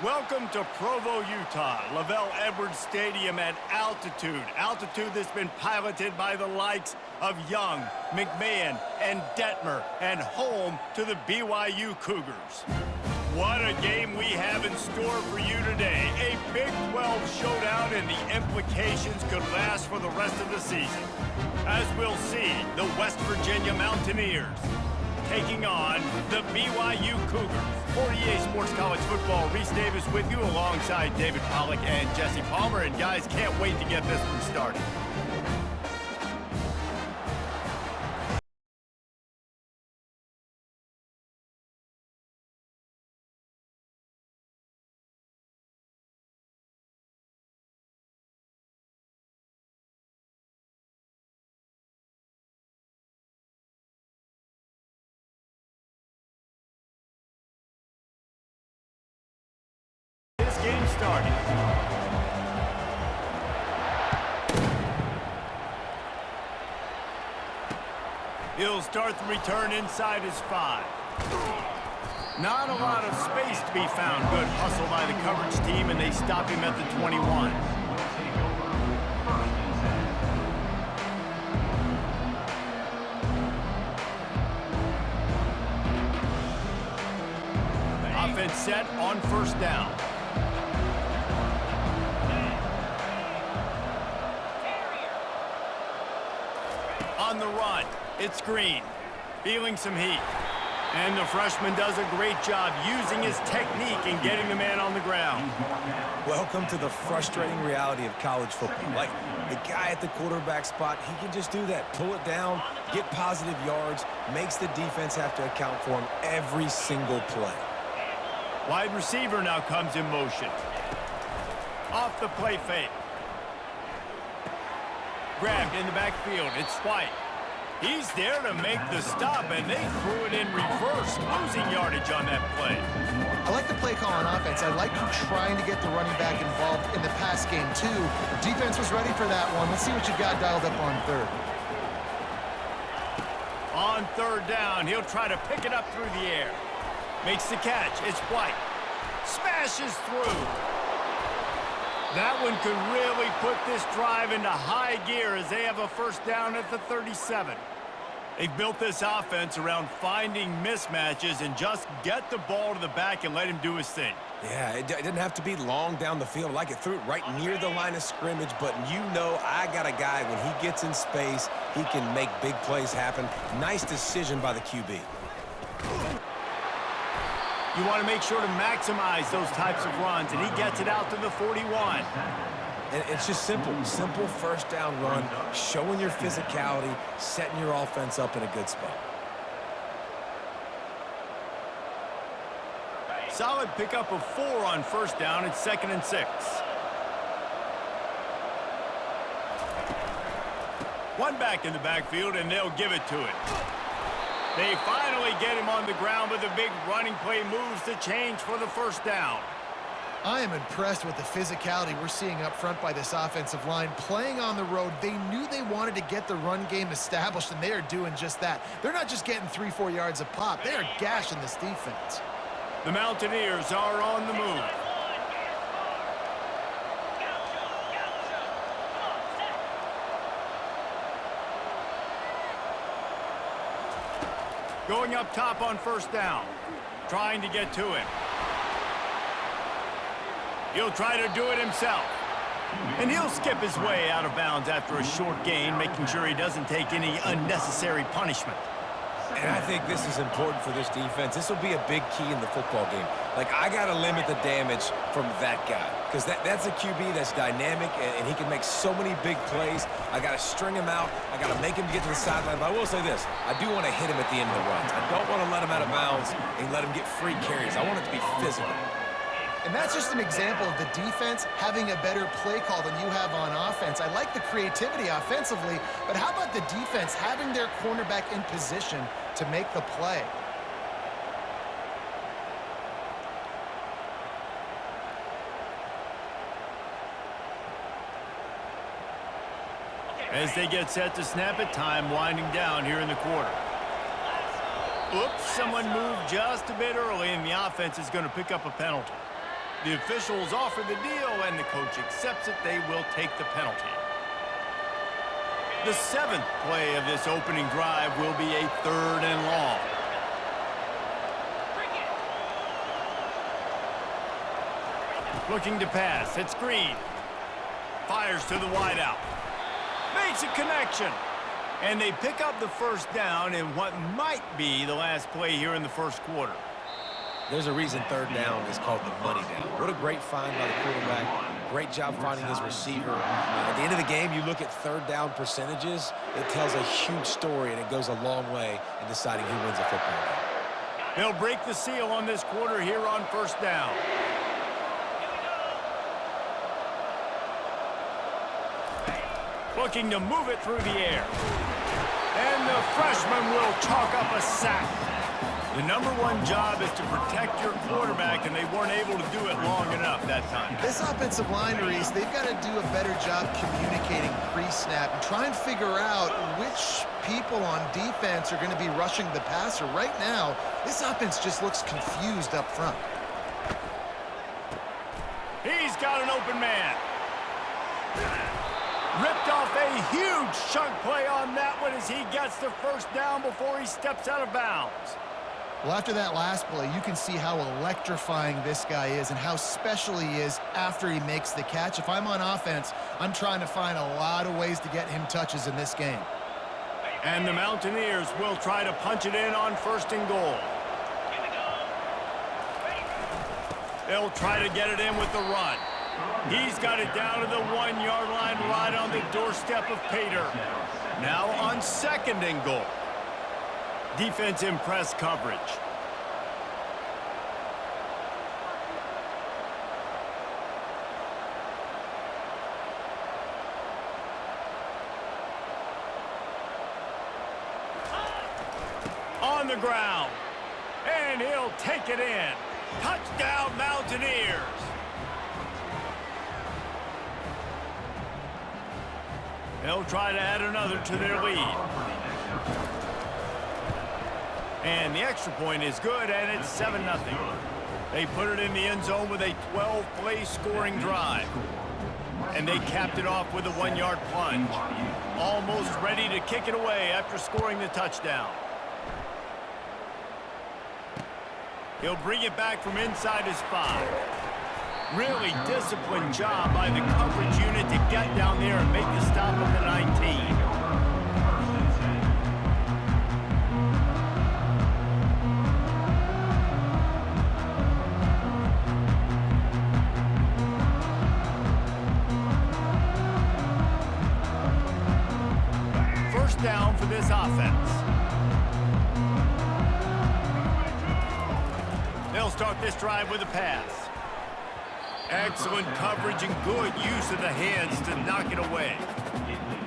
Welcome to Provo, Utah, Lavelle Edwards Stadium at altitude. Altitude that's been piloted by the likes of Young, McMahon, and Detmer, and home to the BYU Cougars. What a game we have in store for you today. A Big 12 showdown, and the implications could last for the rest of the season. As we'll see, the West Virginia Mountaineers taking on the BYU Cougars. For EA Sports College Football, Reese Davis with you alongside David Pollack and Jesse Palmer. And guys, can't wait to get this one started. Game started. He'll start the return inside his 5. Not a lot of space to be found. Good hustle by the coverage team, and they stop him at the 21. Offense set on first down. On the run, it's Green, feeling some heat. And the freshman does a great job using his technique and getting the man on the ground. Welcome to the frustrating reality of college football. Like, the guy at the quarterback spot, he can just do that. Pull it down, get positive yards, makes the defense have to account for him every single play. Wide receiver now comes in motion. Off the play fake. Grabbed in the backfield. It's White. He's there to make the stop, and they threw it in reverse, losing yardage on that play. I like the play call on offense. I like you trying to get the running back involved in the pass game, too. Defense was ready for that one. Let's see what you got dialed up on third. On third down, he'll try to pick it up through the air. Makes the catch. It's White. Smashes through. That one could really put this drive into high gear as they have a first down at the 37. They've built this offense around finding mismatches and just get the ball to the back and let him do his thing. Yeah, it didn't have to be long down the field. Like, it threw it right near the line of scrimmage, but you know I got a guy, when he gets in space, he can make big plays happen. Nice decision by the QB. You want to make sure to maximize those types of runs, and he gets it out to the 41. And it's just simple first down run, showing your physicality, setting your offense up in a good spot. Solid pickup of 4 on first down. It's 2nd and 6. One back in the backfield, and they'll give it to it. They finally get him on the ground, but the big running play moves the change for the first down. I am impressed with the physicality we're seeing up front by this offensive line. Playing on the road, they knew they wanted to get the run game established, and they are doing just that. They're not just getting 3-4 yards a pop. They are gashing this defense. The Mountaineers are on the move. Going up top on first down. Trying to get to him. He'll try to do it himself. And he'll skip his way out of bounds after a short gain, making sure he doesn't take any unnecessary punishment. And I think this is important for this defense. This will be a big key in the football game. Like, I got to limit the damage from that guy, because that's a QB that's dynamic, and he can make so many big plays. I got to string him out. I got to make him get to the sideline. But I will say this. I do want to hit him at the end of the runs. I don't want to let him out of bounds and let him get free carries. I want it to be physical. And that's just an example of the defense having a better play call than you have on offense. I like the creativity offensively, but how about the defense having their cornerback in position to make the play? As they get set to snap it, time winding down here in the quarter. Oops, someone moved just a bit early, and the offense is going to pick up a penalty. The officials offer the deal, and the coach accepts it. They will take the penalty. The 7th play of this opening drive will be a 3rd and long. Looking to pass. It's Green. Fires to the wideout. Makes a connection. And they pick up the first down in what might be the last play here in the first quarter. There's a reason 3rd down is called the money down. What a great find by the quarterback. Great job finding his receiver. At the end of the game, you look at 3rd down percentages. It tells a huge story, and it goes a long way in deciding who wins a football game. They'll break the seal on this quarter here on 1st down. Looking to move it through the air. And the freshman will chalk up a sack. The #1 job is to protect your quarterback, and they weren't able to do it long enough that time. This offensive line, Reese, they've got to do a better job communicating pre-snap and try and figure out which people on defense are going to be rushing the passer. Right now, this offense just looks confused up front. He's got an open man. Ripped off a huge chunk play on that one as he gets the first down before he steps out of bounds. Well, after that last play, you can see how electrifying this guy is and how special he is after he makes the catch. If I'm on offense, I'm trying to find a lot of ways to get him touches in this game. And the Mountaineers will try to punch it in on 1st and goal. They'll try to get it in with the run. He's got it down to the 1-yard line right on the doorstep of Pater. Now on 2nd and goal. Defense in press coverage. On the ground. And he'll take it in. Touchdown, Mountaineers. They'll try to add another to their lead. And the extra point is good, and it's 7-0. They put it in the end zone with a 12-play scoring drive. And they capped it off with a 1-yard plunge. Almost ready to kick it away after scoring the touchdown. He'll bring it back from inside his 5. Really disciplined job by the coverage unit to get down there and make the stop at the 19. First down for this offense. They'll start this drive with a pass. Excellent coverage and good use of the hands to knock it away.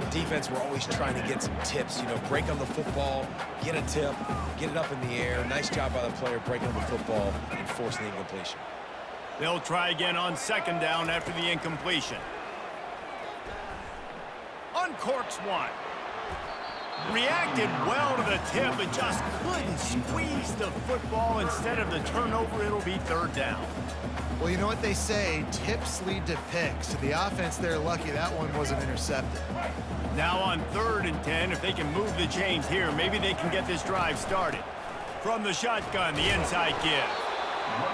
Defense, we're always trying to get some tips. You know, break on the football, get a tip, get it up in the air. Nice job by the player breaking on the football and forcing the incompletion. They'll try again on 2nd down after the incompletion. Uncorks one. Reacted well to the tip, but just couldn't squeeze the football. Instead of the turnover, it'll be 3rd down. Well, you know what they say, tips lead to picks. So the offense, they're lucky that one wasn't intercepted. Now on 3rd and 10, if they can move the chains here, maybe they can get this drive started. From the shotgun, the inside give.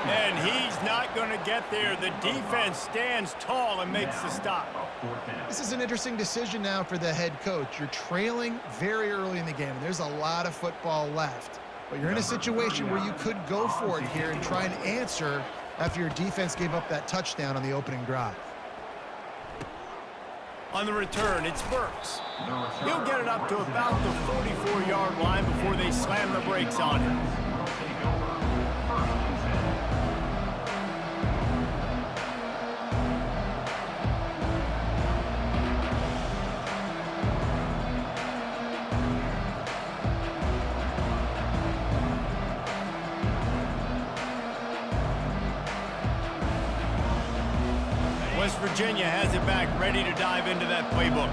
And he's not going to get there. The defense stands tall and makes the stop. This is an interesting decision now for the head coach. You're trailing very early in the game, and there's a lot of football left. But you're in a situation where you could go for it here and try and answer after your defense gave up that touchdown on the opening drive. On the return, it's Burks. He'll get it up to about the 44-yard line before they slam the brakes on him. West Virginia has it back, ready to dive into that playbook.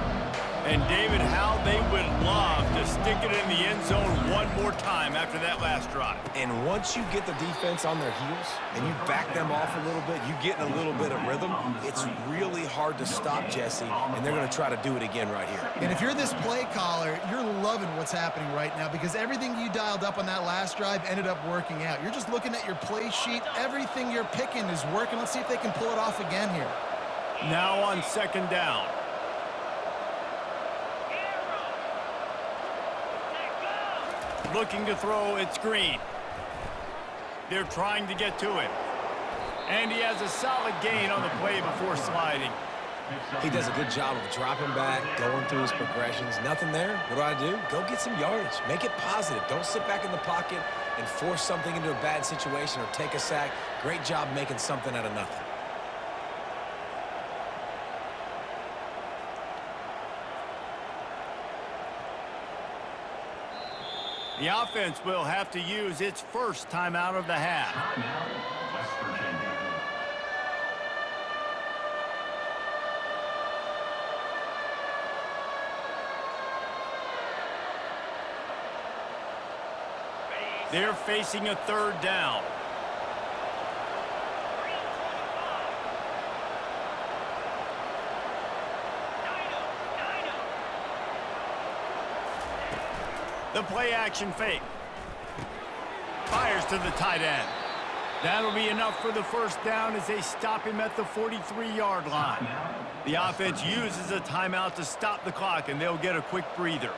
And, David, how they would love to stick it in the end zone one more time after that last drive. And once you get the defense on their heels and you back them off a little bit, you get in a little bit of rhythm, it's really hard to stop Jesse, and they're going to try to do it again right here. And if you're this play caller, you're loving what's happening right now because everything you dialed up on that last drive ended up working out. You're just looking at your play sheet. Everything you're picking is working. Let's see if they can pull it off again here. Now on second down. Looking to throw, it's Green. They're trying to get to it. And he has a solid gain on the play before sliding. He does a good job of dropping back, going through his progressions. Nothing there. What do? Go get some yardage. Make it positive. Don't sit back in the pocket and force something into a bad situation or take a sack. Great job making something out of nothing. The offense will have to use its first timeout of the half. They're facing a third down. The play action fake. Fires to the tight end. That'll be enough for the first down as they stop him at the 43-yard line. The offense uses a timeout to stop the clock, and they'll get a quick breather.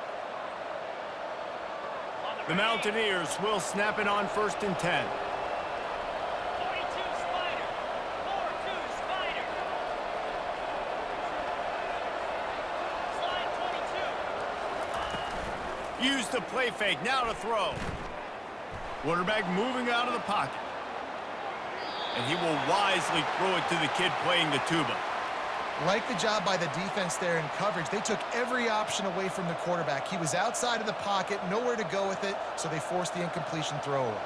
The Mountaineers will snap it on 1st and 10. Use the play fake, now to throw. Quarterback moving out of the pocket. And he will wisely throw it to the kid playing the tuba. Like the job by the defense there in coverage. They took every option away from the quarterback. He was outside of the pocket, nowhere to go with it, so they forced the incompletion throw away.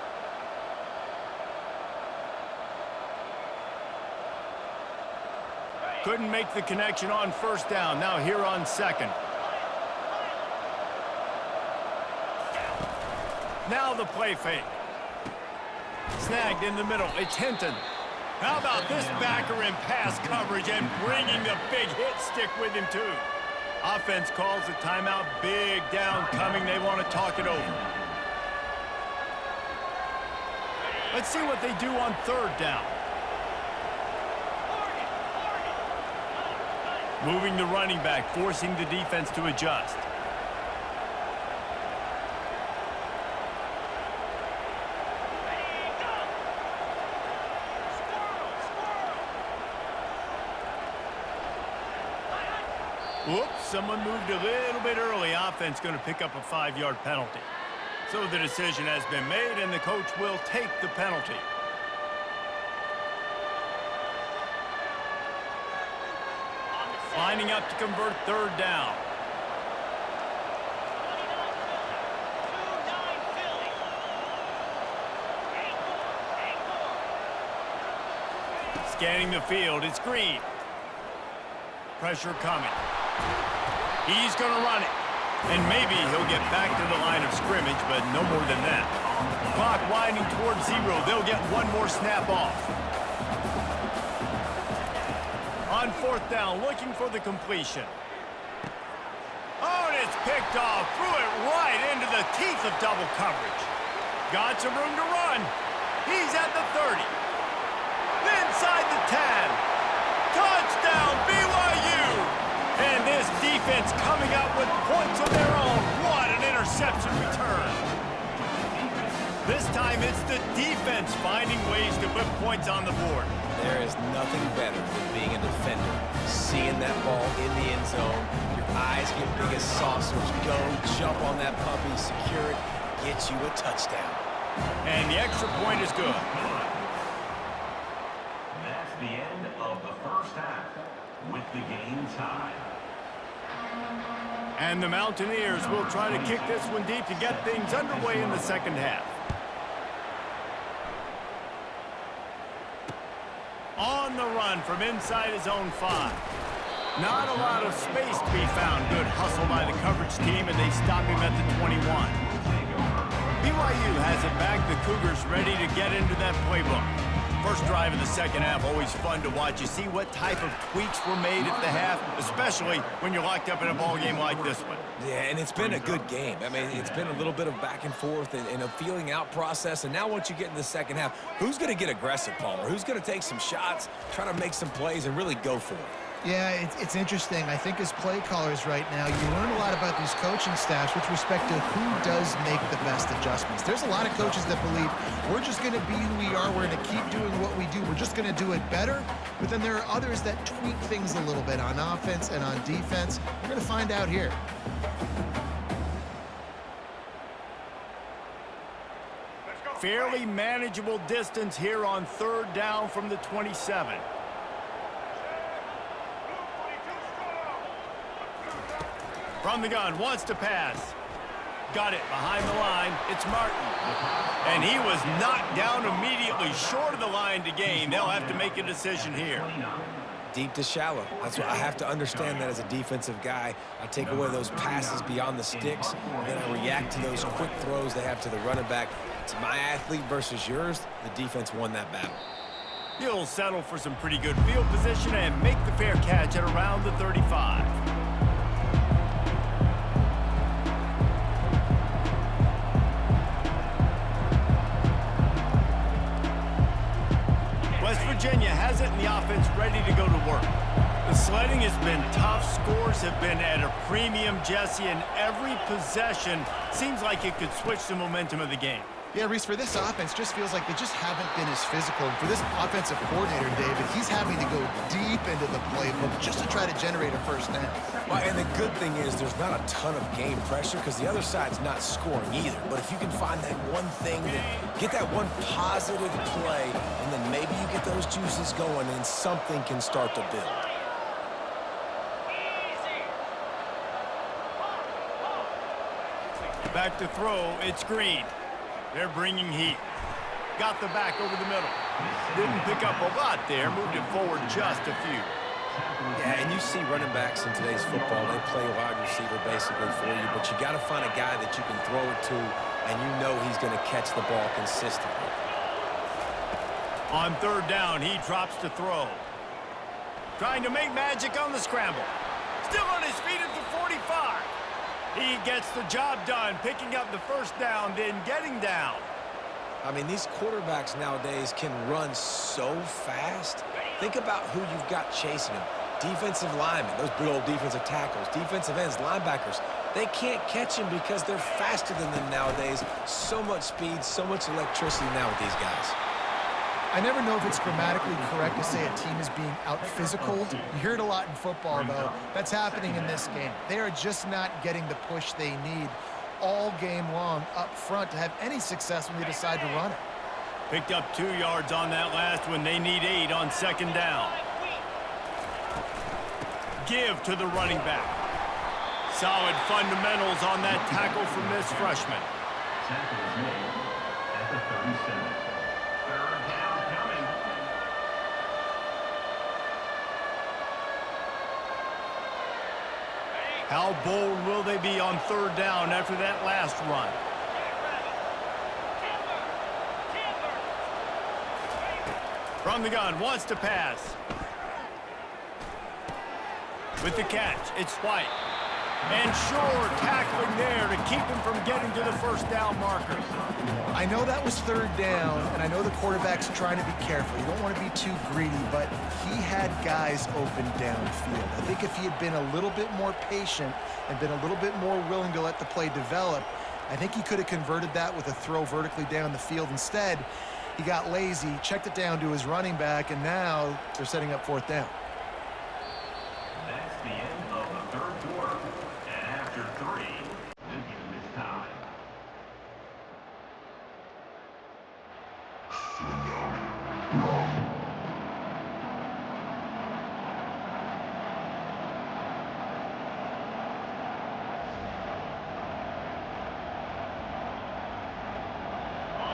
Couldn't make the connection on first down. Now here on second. Now the play fake. Snagged in the middle. It's Hinton. How about this backer in pass coverage and bringing the big hit stick with him too? Offense calls a timeout. Big down coming. They want to talk it over. Let's see what they do on third down. Moving the running back, forcing the defense to adjust. Whoops, someone moved a little bit early. Offense going to pick up a 5-yard penalty. So the decision has been made, and the coach will take the penalty. Lining up to convert third down. Scanning the field, it's Green. Pressure coming. He's going to run it. And maybe he'll get back to the line of scrimmage, but no more than that. Clock winding towards 0. They'll get one more snap off. On fourth down, looking for the completion. Oh, and it's picked off. Threw it right into the teeth of double coverage. Got some room to run. He's at the 30. Inside the 10. Touchdown, BYU! And this defense coming up with points of their own. What an interception return. This time it's the defense finding ways to put points on the board. There is nothing better than being a defender. Seeing that ball in the end zone, your eyes get big as saucers. Go, jump on that puppy, secure it, get you a touchdown. And the extra point is good. That's the end of the first half with the game tied. And the Mountaineers will try to kick this one deep to get things underway in the second half. On the run from inside his own 5. Not a lot of space to be found. Good hustle by the coverage team, and they stop him at the 21. BYU has it back. The Cougars ready to get into that playbook. First drive of the second half, always fun to watch. You see what type of tweaks were made at the half, especially when you're locked up in a ball game like this one. Yeah, and it's been a good game. I mean, it's been a little bit of back and forth and a feeling out process. And now once you get in the second half, who's going to get aggressive, Palmer? Who's going to take some shots, try to make some plays, and really go for it? Yeah, it's interesting. I think as play callers right now, you learn a lot about these coaching staffs with respect to who does make the best adjustments. There's a lot of coaches that believe we're just going to be who we are. We're going to keep doing what we do. We're just going to do it better. But then there are others that tweak things a little bit on offense and on defense. We're going to find out here. Fairly manageable distance here on third down from the 27. From the gun, wants to pass. Got it behind the line. It's Martin. And he was knocked down immediately short of the line to gain. They'll have to make a decision here. Deep to shallow. That's what I have to understand that as a defensive guy. I take away those passes beyond the sticks, and then I react to those quick throws they have to the running back. It's my athlete versus yours. The defense won that battle. He'll settle for some pretty good field position and make the fair catch at around the 35. West Virginia has it, and the offense ready to go to work. The sledding has been tough. Scores have been at a premium, Jesse, and every possession seems like it could switch the momentum of the game. Yeah, Reese, for this offense, just feels like they just haven't been as physical. And for this offensive coordinator, David, he's having to go deep into the playbook just to try to generate a first down. Well, and the good thing is there's not a ton of game pressure because the other side's not scoring either. But if you can find that one thing, get that one positive play, and then maybe you get those juices going and something can start to build. Back to throw, it's Green. They're bringing heat. Got the back over the middle. Didn't pick up a lot there. Moved it forward just a few. Yeah, and you see running backs in today's football. They play wide receiver basically for you, but you got to find a guy that you can throw it to, and you know he's going to catch the ball consistently. On third down, he drops to throw. Trying to make magic on the scramble. Still on his feet at the 45. He gets the job done, picking up the first down, then getting down. I mean, these quarterbacks nowadays can run so fast. Think about who you've got chasing them. Defensive linemen, those big old defensive tackles, defensive ends, linebackers. They can't catch them because they're faster than them nowadays. So much speed, so much electricity now with these guys. I never know if it's grammatically correct to say a team is being out-physicaled. You hear it a lot in football, though. That's happening in this game. They are just not getting the push they need all game long up front to have any success when they decide to run it. Picked up 2 yards on that last one. They need 8 on second down. Give to the running back. Solid fundamentals on that tackle from this freshman. Tackle is made at the 37. Third down coming. How bold will they be on third down after that last run? From the gun, wants to pass. With the catch, it's White. And Shore tackling there to keep him from getting to the first down marker. I know that was third down, and I know the quarterback's trying to be careful. You don't want to be too greedy, but he had guys open downfield. I think if he had been a little bit more patient and been a little bit more willing to let the play develop, I think he could have converted that with a throw vertically down the field. Instead, he got lazy, checked it down to his running back, and now they're setting up fourth down. That's the end of the third quarter. And after 3, the game is tied.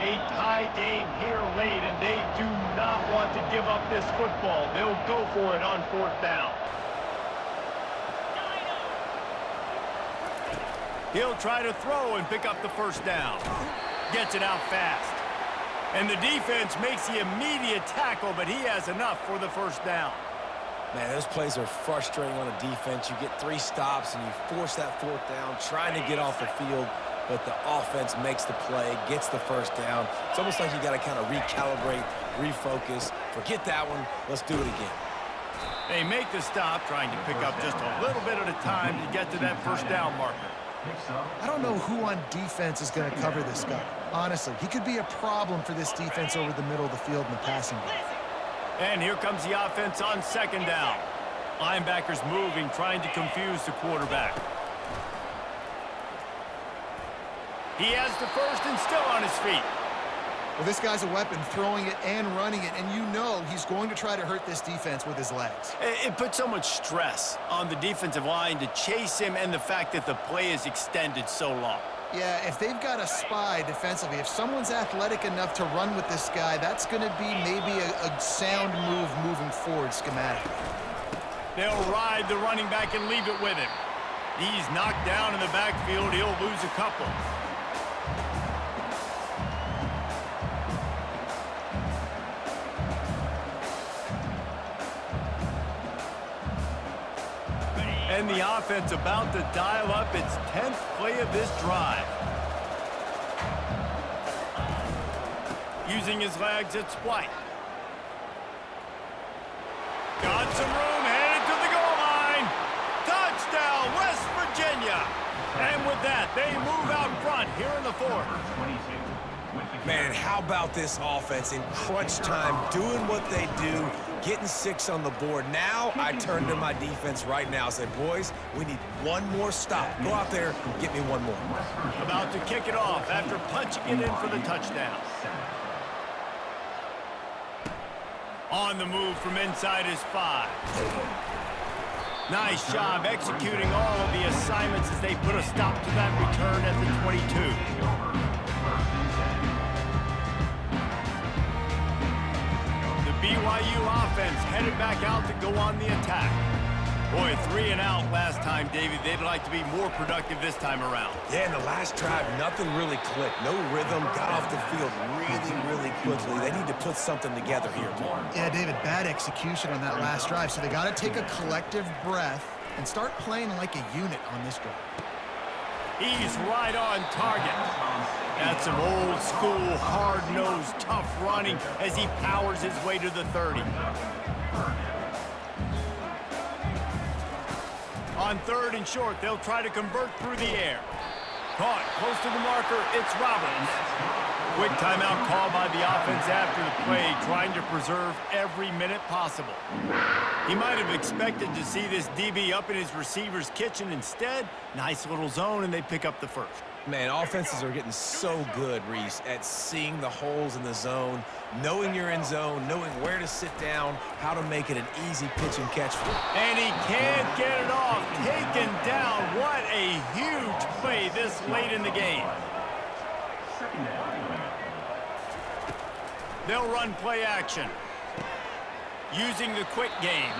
A tie game here late, and they do not want to give up this football. They'll go for it on fourth down. He'll try to throw and pick up the first down. Gets it out fast. And the defense makes the immediate tackle, but he has enough for the first down. Man, those plays are frustrating on a defense. You get 3 stops and you force that 4th down, trying to get off the field, but the offense makes the play, gets the first down. It's almost like you got to kind of recalibrate, refocus. Forget that one. Let's do it again. They make the stop, trying to pick up just a little bit at a time to get to that first down marker. I don't know who on defense is going to cover this guy. Honestly, he could be a problem for this defense over the middle of the field in the passing game. And here comes the offense on 2nd down. Linebackers moving, trying to confuse the quarterback. He has the first and still on his feet. Well, this guy's a weapon, throwing it and running it, and you know he's going to try to hurt this defense with his legs. It puts so much stress on the defensive line to chase him and the fact that the play is extended so long. Yeah, if they've got a spy defensively, if someone's athletic enough to run with this guy, that's going to be maybe a sound move moving forward schematically. They'll ride the running back and leave it with him. He's knocked down in the backfield. He'll lose a couple. And the offense about to dial up its 10th play of this drive. Using his legs, it's White. Got some room, headed to the goal line. Touchdown, West Virginia. And with that, they move out front here in the 4th. Man, how about this offense in crunch time, doing what they do, getting 6 on the board. Now I turn to my defense right now and say, boys, we need one more stop. Go out there and get me one more. About to kick it off after punching it in for the touchdown. On the move from inside his 5. Nice job executing all of the assignments as they put a stop to that return at the 22. BYU offense headed back out to go on the attack. Boy, 3 and out last time, David. They'd like to be more productive this time around. Yeah, in the last drive, nothing really clicked. No rhythm, got off the field really quickly. They need to put something together here, Tom. Yeah, David, bad execution on that last drive, so they got to take a collective breath and start playing like a unit on this drive. He's right on target. That's some old school, hard-nosed, tough running as he powers his way to the 30. On 3rd and short, they'll try to convert through the air. Caught close to the marker, it's Roberts. Quick timeout call by the offense after the play, trying to preserve every minute possible. He might have expected to see this DB up in his receiver's kitchen. Instead, nice little zone, and they pick up the first. Man, offenses are getting so good, Reese, at seeing the holes in the zone, knowing you're in zone, knowing where to sit down, how to make it an easy pitch and catch for him. And he can't get it off. Taken down. What a huge play this late in the game. They'll run play action using the quick game.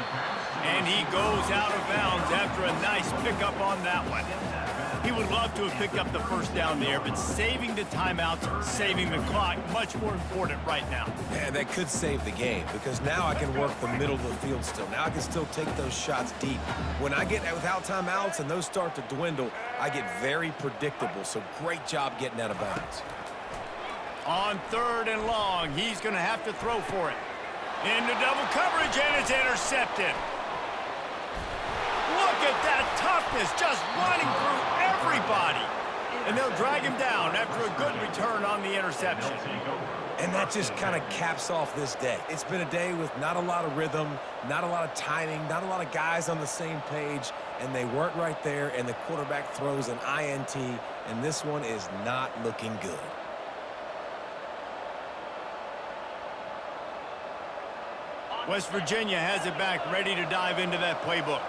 And he goes out of bounds after a nice pickup on that one. He would love to have picked up the first down there, but saving the timeouts, saving the clock, much more important right now. Yeah, that could save the game because now I can work the middle of the field still. Now I can still take those shots deep. When I get without timeouts and those start to dwindle, I get very predictable. So great job getting out of bounds. On 3rd and long, he's going to have to throw for it. Into double coverage, and it's intercepted. Look at that toughness, just running through everybody. And they'll drag him down after a good return on the interception. And that just kind of caps off this day. It's been a day with not a lot of rhythm, not a lot of timing, not a lot of guys on the same page, and they weren't right there, and the quarterback throws an INT, and this one is not looking good. West Virginia has it back, ready to dive into that playbook.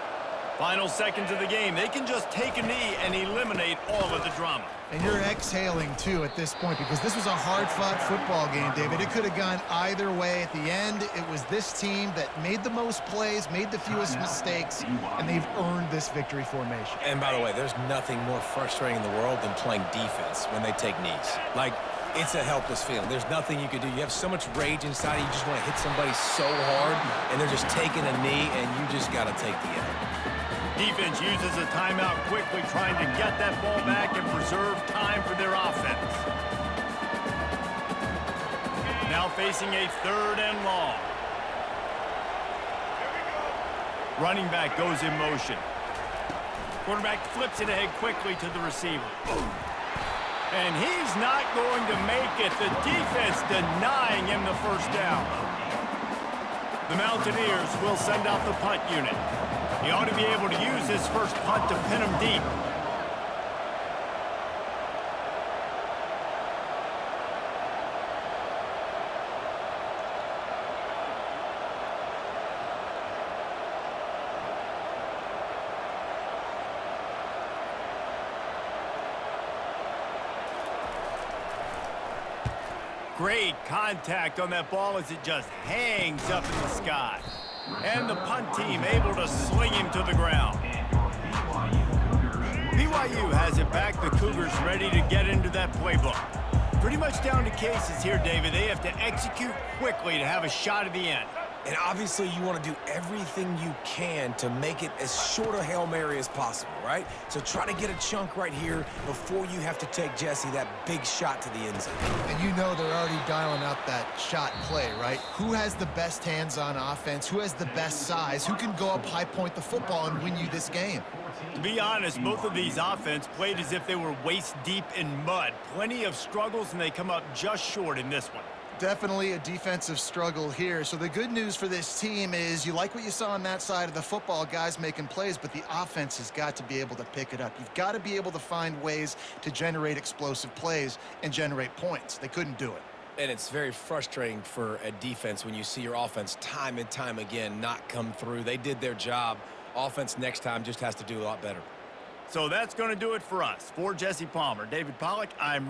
Final seconds of the game. They can just take a knee and eliminate all of the drama. And you're exhaling, too, at this point, because this was a hard-fought football game, David. It could have gone either way. At the end, it was this team that made the most plays, made the fewest mistakes, and they've earned this victory formation. And by the way, there's nothing more frustrating in the world than playing defense when they take knees. Like, it's a helpless feeling. There's nothing you can do. You have so much rage inside. You just want to hit somebody so hard, and they're just taking a knee, and you just got to take the L. Defense uses a timeout quickly, trying to get that ball back and preserve time for their offense. Now facing a 3rd and long. Running back goes in motion. Quarterback flips it ahead quickly to the receiver. And he's not going to make it. The defense denying him the first down. The Mountaineers will send out the punt unit. He ought to be able to use his first punt to pin him deep. Great contact on that ball as it just hangs up in the sky. And the punt team able to sling him to the ground. BYU has it back. The Cougars ready to get into that playbook. Pretty much down to cases here, David. They have to execute quickly to have a shot at the end. And obviously, you want to do everything you can to make it as short a Hail Mary as possible, right? So try to get a chunk right here before you have to take Jesse that big shot to the end zone. And you know they're already dialing up that shot play, right? Who has the best hands on offense? Who has the best size? Who can go up high point the football and win you this game? To be honest, both of these offense played as if they were waist deep in mud. Plenty of struggles, and they come up just short in this one. Definitely a defensive struggle here. So the good news for this team is you like what you saw on that side of the football, guys making plays, but the offense has got to be able to pick it up. You've got to be able to find ways to generate explosive plays and generate points. They couldn't do it. And it's very frustrating for a defense when you see your offense time and time again not come through. They did their job. Offense next time just has to do a lot better. So that's going to do it for us. For Jesse Palmer, David Pollack, I'm